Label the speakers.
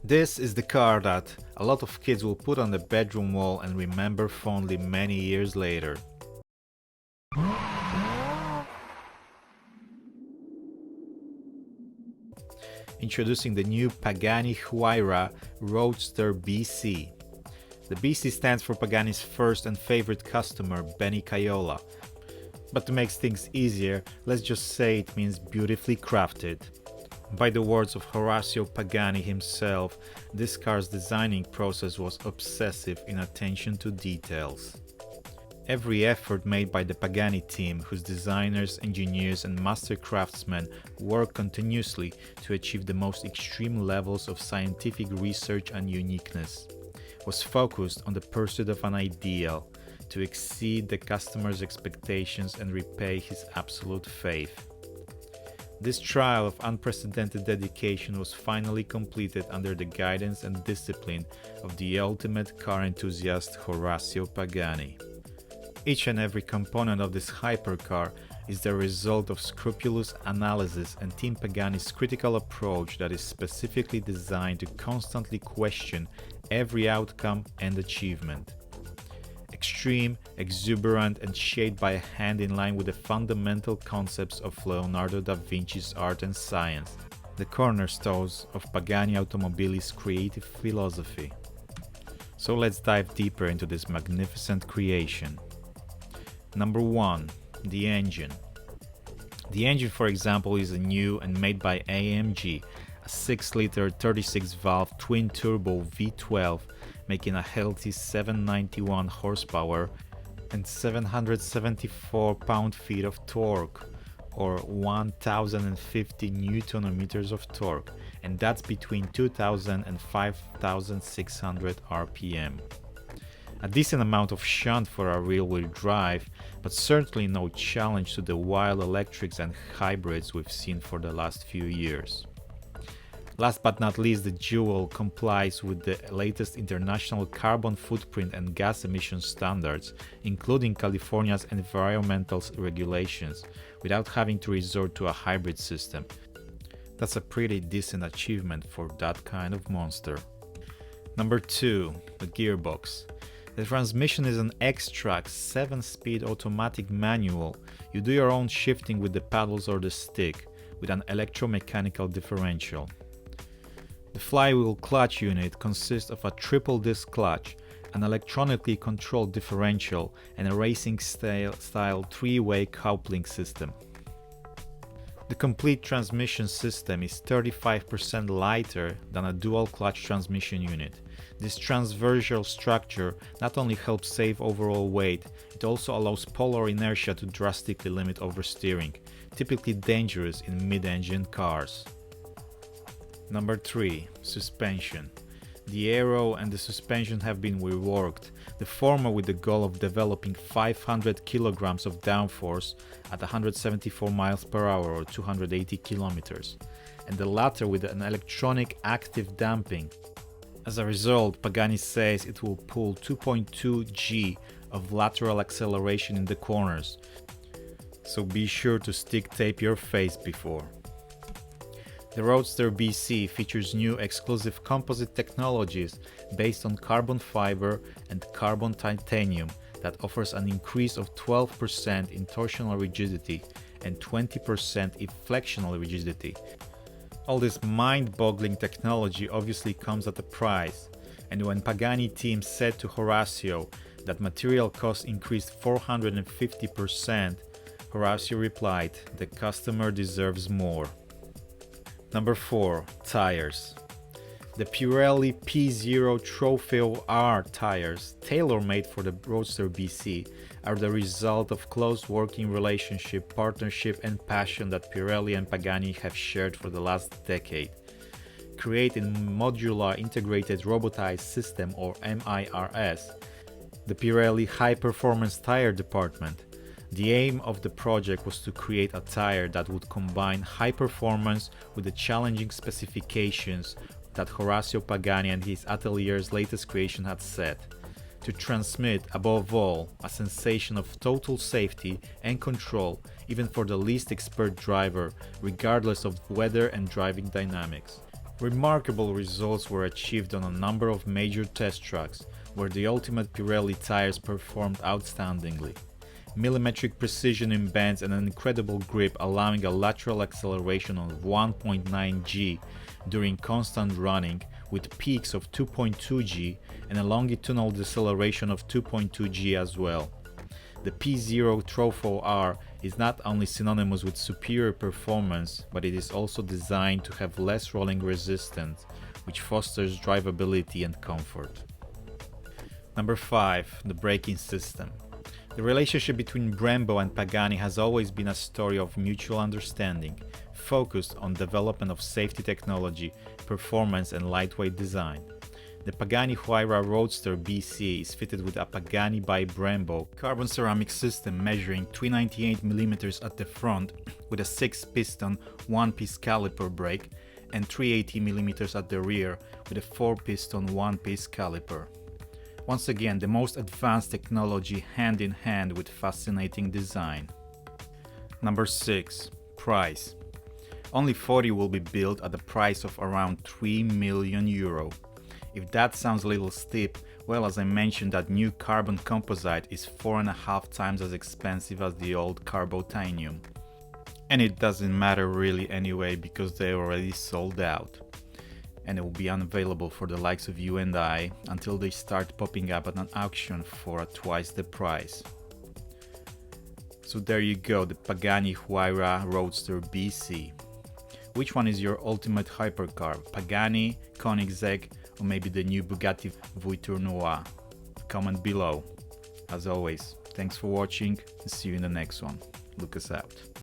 Speaker 1: This is the car that a lot of kids will put on the bedroom wall and remember fondly many years later. Introducing the new Pagani Huayra Roadster BC. The BC stands for Pagani's first and favorite customer, Benny Caiola. But to make things easier, let's just say it means beautifully crafted. By the words of Horacio Pagani himself, this car's designing process was obsessive in attention to details. Every effort made by the Pagani team, whose designers, engineers and master craftsmen work continuously to achieve the most extreme levels of scientific research and uniqueness, was focused on the pursuit of an ideal, to exceed the customer's expectations and repay his absolute faith. This trial of unprecedented dedication was finally completed under the guidance and discipline of the ultimate car enthusiast Horacio Pagani. Each and every component of this hypercar is the result of scrupulous analysis and Team Pagani's critical approach that is specifically designed to constantly question every outcome and achievement. Extreme, exuberant and shaped by a hand in line with the fundamental concepts of Leonardo da Vinci's art and science, the cornerstones of Pagani Automobili's creative philosophy. So let's dive deeper into this magnificent creation. Number 1. The engine. The engine, for example, is a new and made by AMG, a 6-liter 36-valve twin-turbo V12 making a healthy 791 horsepower and 774 pound-feet of torque, or 1050 Nm of torque, and that's between 2000 and 5600 RPM. A decent amount of shunt for a rear-wheel drive, but certainly no challenge to the wild electrics and hybrids we've seen for the last few years. Last but not least, the Jewel complies with the latest international carbon footprint and gas emission standards, including California's environmental regulations, without having to resort to a hybrid system. That's a pretty decent achievement for that kind of monster. Number 2. The gearbox. The transmission is an Xtrac 7-speed automatic manual. You do your own shifting with the paddles or the stick, with an electromechanical differential. The flywheel clutch unit consists of a triple disc clutch, an electronically controlled differential, and a racing-style 3-way coupling system. The complete transmission system is 35% lighter than a dual-clutch transmission unit. This transversal structure not only helps save overall weight, it also allows polar inertia to drastically limit oversteering, typically dangerous in mid-engine cars. Number 3. Suspension. The aero and the suspension have been reworked, the former with the goal of developing 500 kilograms of downforce at 174 miles per hour or 280 kilometers, and the latter with an electronic active damping. As a result, Pagani says it will pull 2.2 G of lateral acceleration in the corners, so be sure to stick tape your face before. The Roadster BC features new exclusive composite technologies based on carbon fiber and Carbo-Titanium that offers an increase of 12% in torsional rigidity and 20% in flexional rigidity. All this mind-boggling technology obviously comes at a price, and when Pagani team said to Horacio that material costs increased 450%, Horacio replied, "The customer deserves more." Number 4. Tires. The Pirelli P0 Trofeo R tires, tailor-made for the Roadster BC, are the result of close working relationship, partnership and passion that Pirelli and Pagani have shared for the last decade. Created in modular integrated robotized system or MIRS, the Pirelli High Performance Tire Department. The aim of the project was to create a tire that would combine high performance with the challenging specifications that Horacio Pagani and his atelier's latest creation had set, to transmit, above all, a sensation of total safety and control even for the least expert driver, regardless of weather and driving dynamics. Remarkable results were achieved on a number of major test tracks, where the ultimate Pirelli tires performed outstandingly. Millimetric precision in bends and an incredible grip, allowing a lateral acceleration of 1.9 g during constant running, with peaks of 2.2 g and a longitudinal deceleration of 2.2 g as well. The P0 Trofeo R is not only synonymous with superior performance, but it is also designed to have less rolling resistance, which fosters drivability and comfort. Number 5. The braking system. The relationship between Brembo and Pagani has always been a story of mutual understanding, focused on development of safety technology, performance and lightweight design. The Pagani Huayra Roadster BC is fitted with a Pagani by Brembo carbon ceramic system measuring 398mm at the front with a 6-piston 1-piece caliper brake and 380mm at the rear with a 4-piston 1-piece caliper. Once again, the most advanced technology hand in hand with fascinating design. Number 6. Price. Only 40 will be built at the price of around 3 million euro. If that sounds a little steep, well, as I mentioned, that new carbon composite is 4.5 times as expensive as the old Carbo-Titanium. And it doesn't matter really anyway, because they already sold out. And it will be unavailable for the likes of you and I until they start popping up at an auction for twice the price. So there you go, the Pagani Huayra Roadster BC. Which one is your ultimate hypercar? Pagani, Koenigsegg, or maybe the new Bugatti V12? Comment below. As always, thanks for watching and see you in the next one. Look us out.